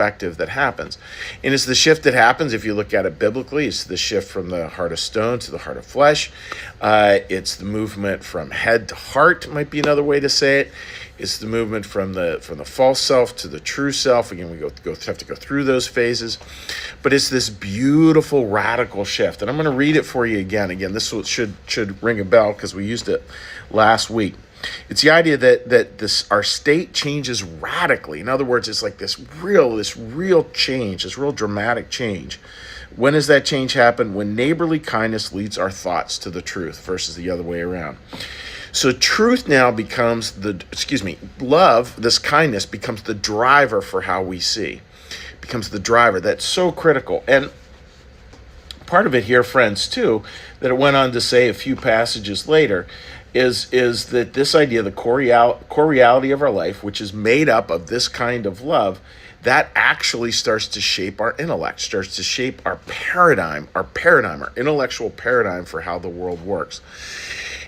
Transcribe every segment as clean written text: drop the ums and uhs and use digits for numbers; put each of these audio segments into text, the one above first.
perspective that happens. And it's the shift that happens, if you look at it biblically, it's the shift from the heart of stone to the heart of flesh. It's the movement from head to heart, might be another way to say it. It's the movement from the false self to the true self. Again, we have to go through those phases. But it's this beautiful radical shift. And I'm going to read it for you again. Again, this should ring a bell because we used it last week. It's the idea that our state changes radically. In other words, it's like this real change, this real dramatic change. When does that change happen? When neighborly kindness leads our thoughts to the truth versus the other way around. So truth now becomes love, this kindness becomes the driver for how we see. Becomes the driver. That's so critical. And part of it here, friends, too, that it went on to say a few passages later, is that this idea, the core reality of our life, which is made up of this kind of love, that actually starts to shape our intellect, starts to shape our intellectual paradigm for how the world works.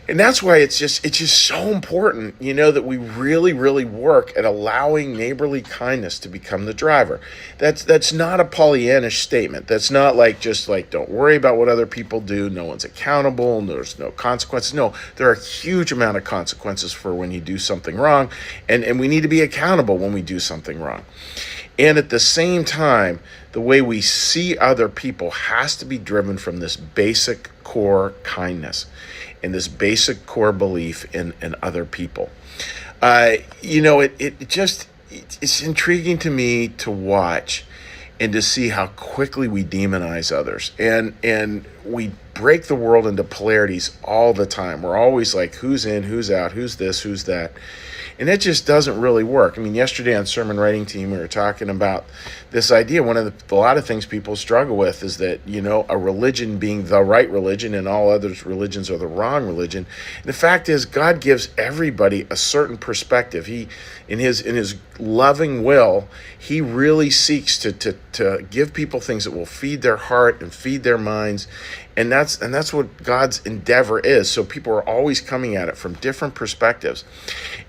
And that's why it's just so important, that we really, really work at allowing neighborly kindness to become the driver. That's not a Pollyannish statement. That's not just don't worry about what other people do. No one's accountable. There's no consequences. No, there are a huge amount of consequences for when you do something wrong. And we need to be accountable when we do something wrong. And at the same time, the way we see other people has to be driven from this basic core kindness and this basic core belief in other people. It's intriguing to me to watch and to see how quickly we demonize others. And we break the world into polarities all the time. We're always like, who's in, who's out, who's this, who's that. And it just doesn't really work. I mean, yesterday on Sermon Writing Team, we were talking about this idea. A lot of things people struggle with is that, a religion being the right religion and all other religions are the wrong religion. And the fact is, God gives everybody a certain perspective. He, in his loving will, he really seeks to give people things that will feed their heart and feed their minds. And that's what God's endeavor is. So people are always coming at it from different perspectives.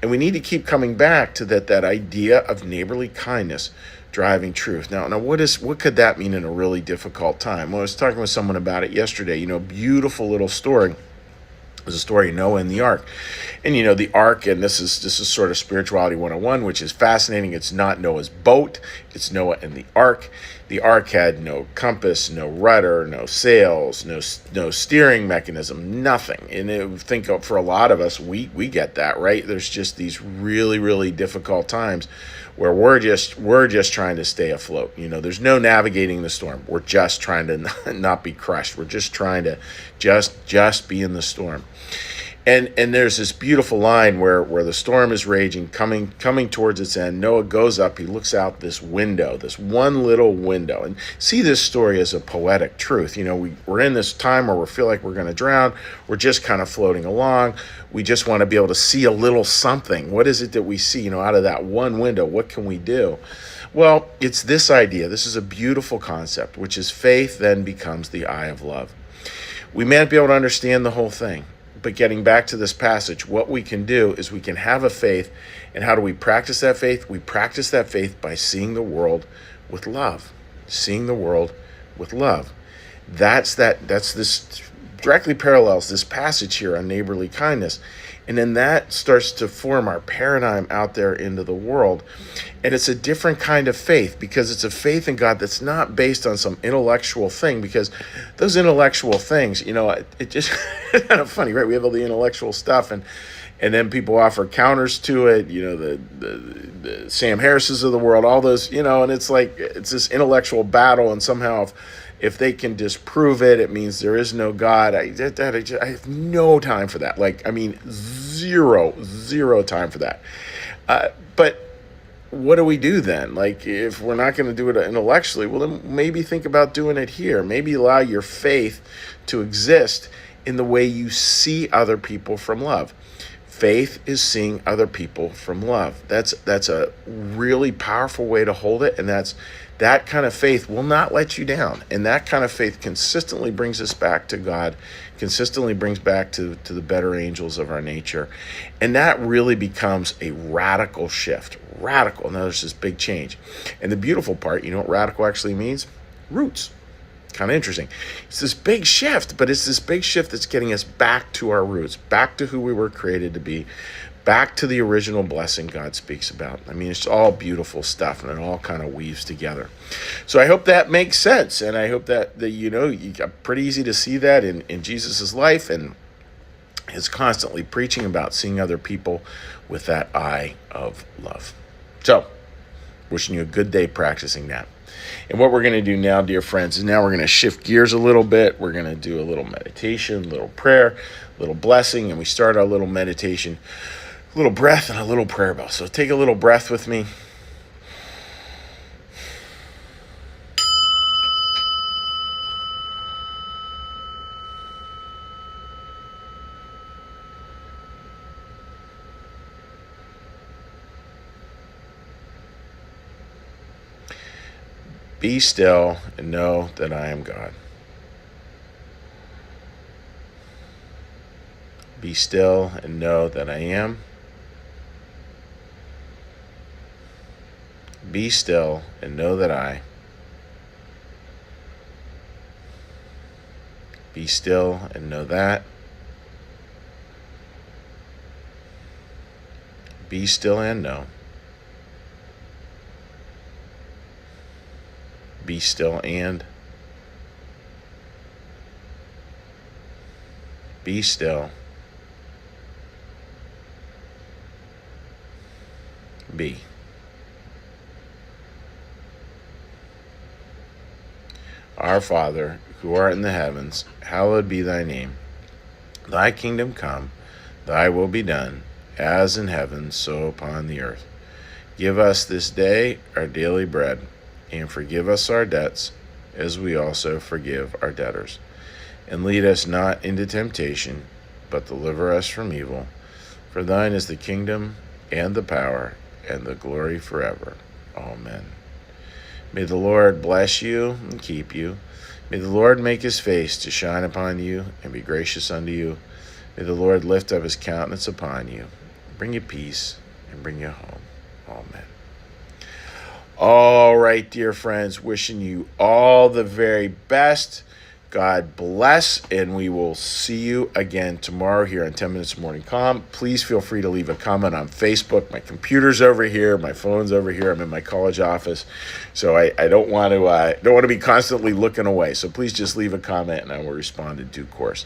And we need to keep coming back to that idea of neighborly kindness driving truth. Now what could that mean in a really difficult time? Well, I was talking with someone about it yesterday. Beautiful little story. There's a story of Noah and the ark. And the ark, and this is sort of spirituality 101, which is fascinating. It's not Noah's boat, it's Noah and the ark. The ark had no compass, no rudder, no sails, no steering mechanism, nothing. And for a lot of us, we get that, right? There's just these really, really difficult times where we're just trying to stay afloat. There's no navigating the storm. We're just trying to not be crushed. We're just trying to just be in the storm. And there's this beautiful line where the storm is raging, coming towards its end. Noah goes up, he looks out this window, this one little window, and see this story as a poetic truth. We're in this time where we feel like we're going to drown. We're just kind of floating along. We just want to be able to see a little something. What is it that we see, out of that one window? What can we do? Well, it's this idea. This is a beautiful concept, which is faith then becomes the eye of love. We may not be able to understand the whole thing. But getting back to this passage, what we can do is we can have a faith. And how do we practice that faith? We practice that faith by seeing the world with love. Seeing the world with love. That's this directly parallels this passage here on neighborly kindness. And then that starts to form our paradigm out there into the world. And it's a different kind of faith because it's a faith in God that's not based on some intellectual thing, because those intellectual things, it just it's kind of funny, right? We have all the intellectual stuff and then people offer counters to it, the Sam Harris's of the world, all those, and it's like it's this intellectual battle, and somehow if they can disprove it, it means there is no God. I have no time for that. Zero time for that. But what do we do then? If we're not going to do it intellectually, well, then maybe think about doing it here. Maybe allow your faith to exist in the way you see other people from love. Faith is seeing other people from love. That's a really powerful way to hold it, and that kind of faith will not let you down. And that kind of faith consistently brings us back to God, consistently brings back to the better angels of our nature. And that really becomes a radical shift. Radical. Now there's this big change. And the beautiful part, you know what radical actually means? Roots. Kind of interesting. It's this big shift, but it's this big shift that's getting us back to our roots, back to who we were created to be, back to the original blessing God speaks about. I mean, it's all beautiful stuff, and it all kind of weaves together. So I hope that makes sense, and I hope that you got pretty easy to see that in Jesus's life, and is constantly preaching about seeing other people with that eye of love. So, wishing you a good day practicing that. And what we're going to do now, dear friends, is now we're going to shift gears a little bit. We're going to do a little meditation, a little prayer, a little blessing, and we start our little meditation, a little breath, and a little prayer bell. So take a little breath with me. Be still and know that I am God. Be still and know that I am. Be still and know that I. Be still and know that. Be still and know. Be still and. Be still. Be. Our Father, who art in the heavens, hallowed be thy name. Thy kingdom come, thy will be done, as in heaven, so upon the earth. Give us this day our daily bread, and forgive us our debts, as we also forgive our debtors. And lead us not into temptation, but deliver us from evil. For thine is the kingdom, and the power, and the glory forever. Amen. May the Lord bless you and keep you. May the Lord make his face to shine upon you and be gracious unto you. May the Lord lift up his countenance upon you, bring you peace, and bring you home. Amen. All right, dear friends, wishing you all the very best. God bless, and we will see you again tomorrow here on 10 Minutes Morning Calm. Please feel free to leave a comment on Facebook. My computer's over here, my phone's over here. I'm in my college office, so I don't want to be constantly looking away. So please just leave a comment, and I will respond in due course.